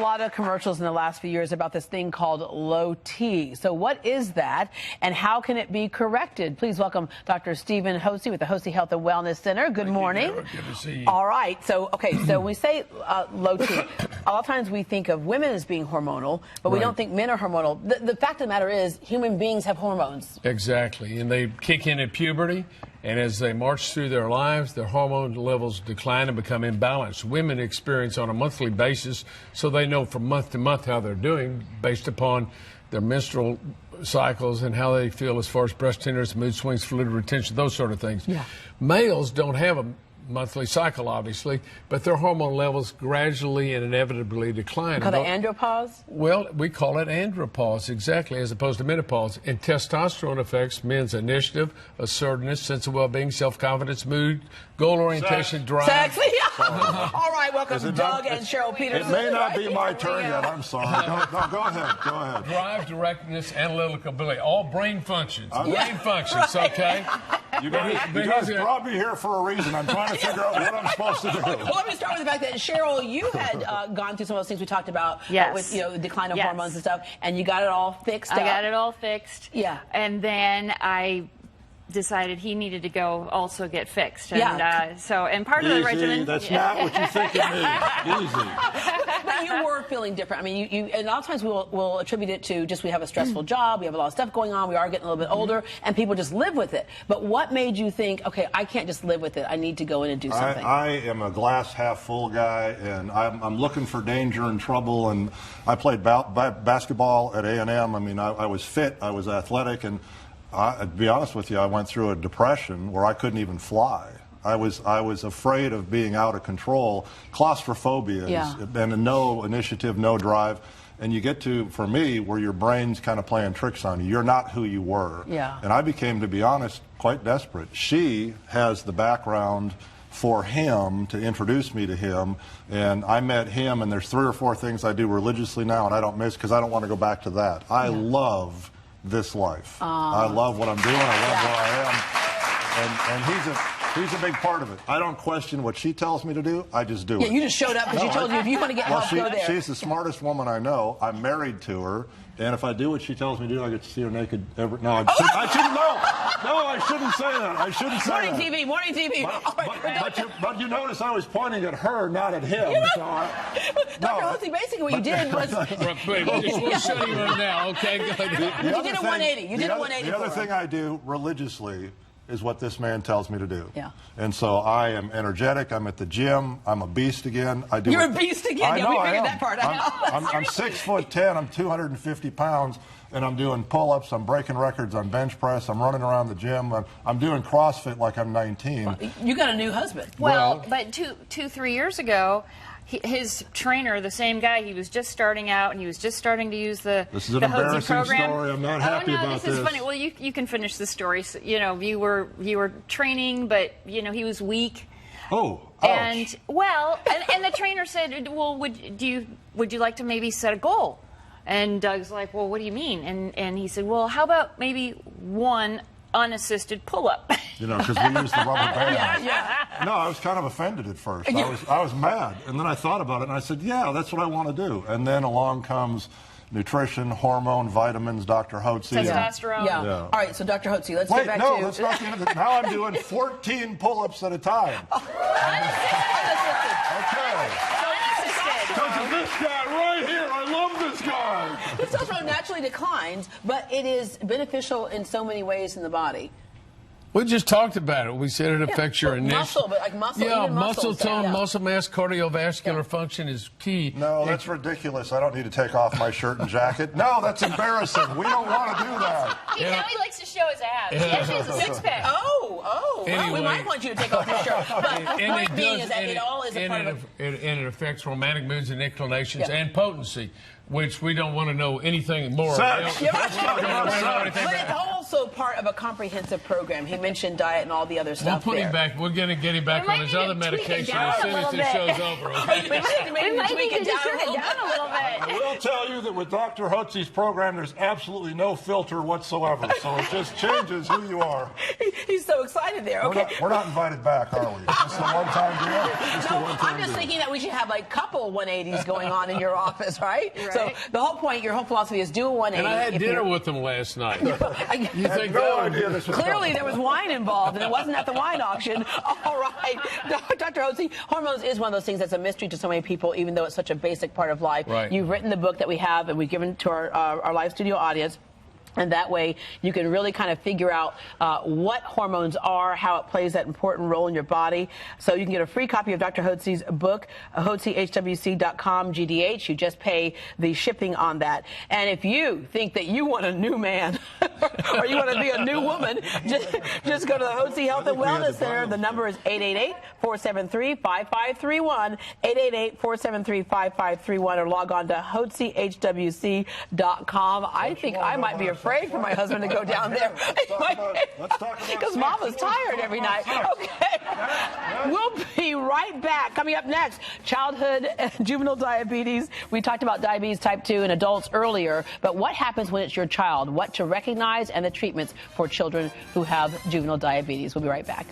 lot of commercials in the last few years about this thing called low T. So what is that, and how can it be corrected? Please welcome Dr. Stephen Hotze with the Hotze Health and Wellness Center. Good morning. Good to see you. All right. So, okay, so when we say low T, a lot of times we think of women as being hormonal, but we don't think men are hormonal. The fact of the matter is human beings have hormones. Exactly. And they kick in at puberty. And as they march through their lives, their hormone levels decline and become imbalanced. Women experience on a monthly basis, so they know from month to month how they're doing based upon their menstrual cycles and how they feel as far as breast tenderness, mood swings, fluid retention, those sort of things. Yeah. Males don't have a monthly cycle, obviously, but their hormone levels gradually and inevitably decline. Call it andropause? Well, we call it andropause, exactly, as opposed to menopause. And testosterone affects men's initiative, assertiveness, sense of well-being, self-confidence, mood, goal orientation, drive. Sex. All right, welcome Doug and Cheryl Peterson. It may not be my turn yet. I'm sorry. No, go ahead. Go ahead. Drive, directness, analytical ability, all brain functions. Brain functions, okay? You guys brought me here for a reason. I'm trying to figure out what I'm supposed to do. Well, let me start with the fact that, Cheryl, you had gone through some of those things we talked about with the decline of hormones and stuff, and you got it all fixed up. I got it all fixed. Yeah. And then I decided he needed to go also get fixed. And and part of the regimen. That's not what you think it is. Easy. But you were feeling different. I mean, and a lot of times we'll attribute it to just we have a stressful job, we have a lot of stuff going on, we are getting a little bit older, and people just live with it. But what made you think, okay, I can't just live with it, I need to go in and do something? I am a glass half full guy, and I'm looking for danger and trouble. And I played basketball at A&M. I mean, I was fit, I was athletic, and to be honest with you, I went through a depression where I couldn't even fly. I was afraid of being out of control. Claustrophobia and no initiative, no drive. And you get to, for me, where your brain's kind of playing tricks on you. You're not who you were. Yeah. And I became, to be honest, quite desperate. She has the background for him to introduce me to him, and I met him, and there's 3 or 4 things I do religiously now, and I don't miss because I don't want to go back to that. I love this life. I love what I'm doing. I love where I am. And he's a big part of it. I don't question what she tells me to do. I just do it. Yeah, you just showed up because you told you if you want to get help, go there. She's the smartest woman I know. I'm married to her. And if I do what she tells me to do, I get to see her naked every... No, I shouldn't know. No, I shouldn't say that. I shouldn't say that. Morning TV. But you notice I was pointing at her, not at him. Dr. Hotze, basically what you did was... We're shutting her now, okay? You did a 180. You did a 180 The other thing I do religiously is what this man tells me to do. Yeah. And so I am energetic. I'm at the gym. I'm a beast again. You're a beast again. I know, we figured that part out. I'm 6'10". I'm 250 pounds, and I'm doing pull-ups. I'm breaking records on bench press. I'm running around the gym. I'm doing CrossFit like I'm 19. Well, you got a new husband. Well, but 3 years ago, his trainer, the same guy, he was just starting out, and he was just starting to use the This is an Hotze embarrassing program. story. I'm not happy about this. This is funny. Well, you can finish the story. So, you were training, but he was weak. Oh, ouch. And and the trainer said, well, would you like to maybe set a goal? And Doug's like, well, what do you mean? And he said, well, how about maybe one unassisted pull-up? Because we use the rubber band. No, I was kind of offended at first. I was mad, and then I thought about it, and I said, yeah, that's what I want to do. And then along comes nutrition, hormone, vitamins, Dr. Hotze. Testosterone. Yeah. All right, so Dr. Hotze, let's get back to... that's not the end of it. Now I'm doing 14 pull-ups at a time. Because of this guy right here. I love this guy. Testosterone naturally declines, but it is beneficial in so many ways in the body. We just talked about it. We said it affects your initial... Muscle, but like muscle, yeah, even muscle tone, muscle mass, cardiovascular function is key. No, that's ridiculous. I don't need to take off my shirt and jacket. No, that's embarrassing. We don't want to do that. Now he likes to show his abs. He actually has a six-pack. Well, we might want you to take off your shirt. But the point being is that it all is a part of it. And it affects romantic moods and inclinations and potency, which we don't want to know anything more Sex. But the whole also part of a comprehensive program. He mentioned diet and all the other stuff. We'll put him back. We're going to get him back on his other medication as soon as this show's over. Okay? We might need to turn it down a little bit. I will tell you that with Dr. Hotze's program, there's absolutely no filter whatsoever. So it just changes who you are. He's so excited there. Okay. We're not invited back, are we? Just a one-time deal? No, I'm just thinking that we should have like couple 180s going on in your office, right? So the whole point, your whole philosophy is do a 180. And I had dinner with them last night. You think no idea this was Clearly coming. there was wine involved, and it wasn't at the wine auction. All right. Dr. Hotze, hormones is one of those things that's a mystery to so many people, even though it's such a basic part of life. Right. You've written the book that we have, and we've given to our live studio audience. And that way, you can really kind of figure out what hormones are, how it plays that important role in your body. So you can get a free copy of Dr. Hotze's book, HotzeHWC.com, GDH. You just pay the shipping on that. And if you think that you want a new man or you want to be a new woman, just go to the Hotze Health and Wellness Center. The number is 888-473-5531, 888-473-5531, or log on to HotzeHWC.com. I think I might be afraid for my husband to go down there. Let's talk about Because Mama's tired every night. Okay. We'll be right back. Coming up next, childhood and juvenile diabetes. We talked about diabetes type 2 in adults earlier, but what happens when it's your child? What to recognize and the treatments for children who have juvenile diabetes. We'll be right back.